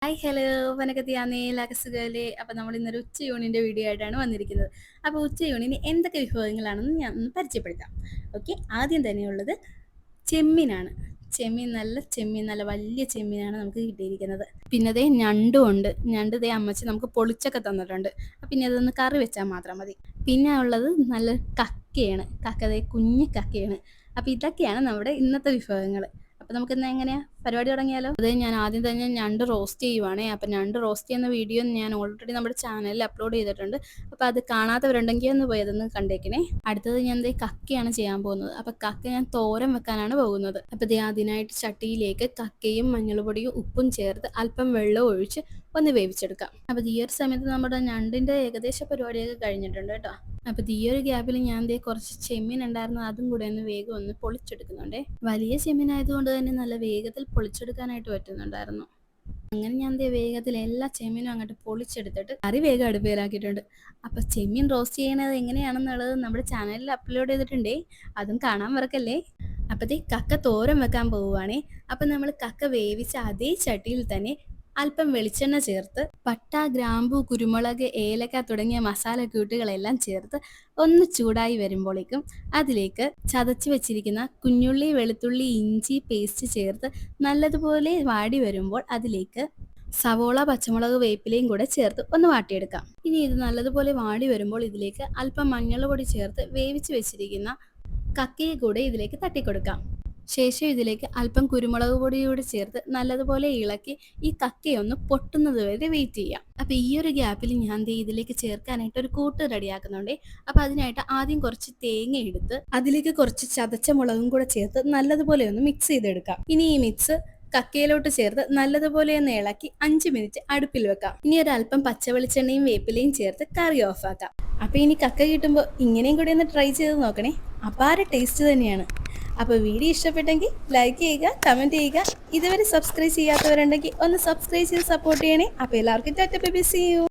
Hi hello വനക്കത്തിയാന്നേ ലകസുകയിലെ അപ്പോൾ നമ്മൾ ഇന്നൊരു ഉച്ചയൂണിൻ്റെ വീഡിയോ ആയിട്ടാണ് വന്നിരിക്കുന്നത്. അപ്പോൾ ഉച്ചയൂണിന് എന്തൊക്കെ വിഭവങ്ങളാണെന്ന് ഞാൻ ഒന്ന് പരിചയപ്പെടുത്താം. ഓക്കെ, ആദ്യം തന്നെയുള്ളത് ചെമ്മീനാണ്. ചെമ്മീൻ നല്ല വലിയ ചെമ്മീനാണ് നമുക്ക് കിട്ടിയിരിക്കുന്നത്. പിന്നെ അതേ ഞണ്ടും ഉണ്ട്. ഞണ്ട് ദേ അമ്മച്ചി നമുക്ക് പൊളിച്ചൊക്കെ തന്നിട്ടുണ്ട്. പിന്നെ അതൊന്ന് കറി വെച്ചാൽ മാത്രം മതി. പിന്നെ ഉള്ളത് നല്ല കക്കയാണ്. ദേ കുഞ്ഞു കക്കയാണ്. അപ്പോൾ ഇതൊക്കെയാണ് നമ്മുടെ ഇന്നത്തെ വിഭവങ്ങൾ. അപ്പോൾ നമുക്കിന്ന് എങ്ങനെയാണ് പരിപാടി തുടങ്ങിയാലോ? അതെ, ഞാൻ ആദ്യം തന്നെ ഞണ്ട് റോസ്റ്റ് ചെയ്യുവാണേ. അപ്പം ഞണ്ട് റോസ്റ്റ് ചെയ്യുന്ന വീഡിയോ ഞാൻ ഓൾറെഡി നമ്മുടെ ചാനലിൽ അപ്ലോഡ് ചെയ്തിട്ടുണ്ട്. അപ്പോൾ അത് കാണാത്തവരുണ്ടെങ്കിൽ ഒന്ന് പോയി അതൊന്ന് കണ്ടേക്കണേ. അടുത്തത് ഞാൻ ദേ കക്കയാണ് ചെയ്യാൻ പോകുന്നത്. അപ്പോൾ കക്ക ഞാൻ തോരൻ വെക്കാനാണ് പോകുന്നത്. അപ്പോൾ ദേ അതിനായിട്ട് ചട്ടിയിലേക്ക് കക്കയും മഞ്ഞൾപ്പൊടിയും ഉപ്പും ചേർത്ത് അല്പം വെള്ളം ഒഴിച്ച് ഒന്ന് വേവിച്ചെടുക്കാം. അപ്പോൾ ഈ ഒരു സമയത്ത് നമ്മുടെ ഞണ്ടിൻ്റെ ഏകദേശ പരിപാടിയൊക്കെ കഴിഞ്ഞിട്ടുണ്ട് കേട്ടോ. അപ്പോൾ ഈ ഒരു ഗ്യാപ്പിൽ ഞാൻ ദേ കുറച്ച് ചെമ്മീൻ ഉണ്ടായിരുന്നു, അതും കൂടെ ഒന്ന് വേഗം ഒന്ന് പൊളിച്ചെടുക്കുന്നുണ്ടേ. വലിയ ചെമ്മീൻ ആയതുകൊണ്ട് തന്നെ നല്ല വേഗത്തിൽ പൊളിച്ചെടുക്കാനായിട്ട് പറ്റുന്നുണ്ടായിരുന്നു. അങ്ങനെ ഞാൻ ദേ വേഗത്തിൽ എല്ലാ ചെമ്മീനും അങ്ങോട്ട് പൊളിച്ചെടുത്തിട്ട് കറി വേഗം അടുപ്പേലാക്കിയിട്ടുണ്ട്. അപ്പോൾ ചെമ്മീൻ റോസ്റ്റ് ചെയ്യണത് എങ്ങനെയാണെന്നുള്ളത് നമ്മുടെ ചാനലിൽ അപ്ലോഡ് ചെയ്തിട്ടുണ്ടേ, അതും കാണാൻ മറക്കല്ലേ. അപ്പോഴത്തേ കക്ക തോരൻ വെക്കാൻ പോവുകയാണേ. അപ്പം നമ്മൾ കക്ക വേവിച്ച അതേ ചട്ടിയിൽ തന്നെ അല്പം വെളിച്ചെണ്ണ ചേർത്ത് പട്ട, ഗ്രാമ്പു, കുരുമുളക്, ഏലക്ക തുടങ്ങിയ മസാലക്കൂട്ടുകളെല്ലാം ചേർത്ത് ഒന്ന് ചൂടായി വരുമ്പോഴേക്കും അതിലേക്ക് ചതച്ച് വെച്ചിരിക്കുന്ന കുഞ്ഞുള്ളി, വെളുത്തുള്ളി, ഇഞ്ചി പേസ്റ്റ് ചേർത്ത് നല്ലതുപോലെ വാടി വരുമ്പോൾ അതിലേക്ക് സവോള, പച്ചമുളക്, വേപ്പിലയും കൂടെ ചേർത്ത് ഒന്ന് വാട്ടിയെടുക്കാം. ഇനി ഇത് നല്ലതുപോലെ വാടി വരുമ്പോൾ ഇതിലേക്ക് അല്പം മഞ്ഞൾപ്പൊടി ചേർത്ത് വേവിച്ച് വെച്ചിരിക്കുന്ന കക്കയെ കൂടെ ഇതിലേക്ക് തട്ടിക്കൊടുക്കാം. ശേഷം ഇതിലേക്ക് അല്പം കുരുമുളക് പൊടിയൂടെ ചേർത്ത് നല്ലതുപോലെ ഇളക്കി ഈ കക്കയൊന്ന് പൊട്ടുന്നത് വരെ വെയിറ്റ് ചെയ്യാം. അപ്പോൾ ഈ ഒരു ഗ്യാപ്പിൽ ഞാൻ ഇതിലേക്ക് ചേർക്കാനായിട്ട് ഒരു കൂട്ട് റെഡിയാക്കുന്നുണ്ട്. അപ്പോൾ അതിനായിട്ട് ആദ്യം കുറച്ച് തേങ്ങ എടുത്ത് അതിലേക്ക് കുറച്ച് ചതച്ച മുളകും കൂടെ ചേർത്ത് നല്ലതുപോലെ ഒന്ന് മിക്സ് ചെയ്തെടുക്കാം. ഇനി ഈ മിക്സ് കക്കയിലോട്ട് ചേർത്ത് നല്ലതുപോലെ ഒന്ന് ഇളക്കി 5 മിനിറ്റ് അടുപ്പിൽ വെക്കാം. ഇനി ഒരല്പം പച്ചവെളിച്ചെണ്ണയും വേപ്പിലയും ചേർത്ത് കറി ഓഫാക്കാം. അപ്പോൾ ഇനി കക്ക കിട്ടുമ്പോൾ ഇങ്ങനെയും കൂടി ഒന്ന് ട്രൈ ചെയ്ത് നോക്കണേ, അപാര ടേസ്റ്റ് തന്നെയാണ്. അപ്പോൾ വീഡിയോ ഇഷ്ടപ്പെട്ടെങ്കിൽ ലൈക്ക് ചെയ്യുക, കമൻറ്റ് ചെയ്യുക. ഇതുവരെ സബ്സ്ക്രൈബ് ചെയ്യാത്തവരുണ്ടെങ്കിൽ ഒന്ന് സബ്സ്ക്രൈബ് ചെയ്ത് സപ്പോർട്ട് ചെയ്യണേ. അപ്പോൾ എല്ലാവർക്കും tata bye bye, see U.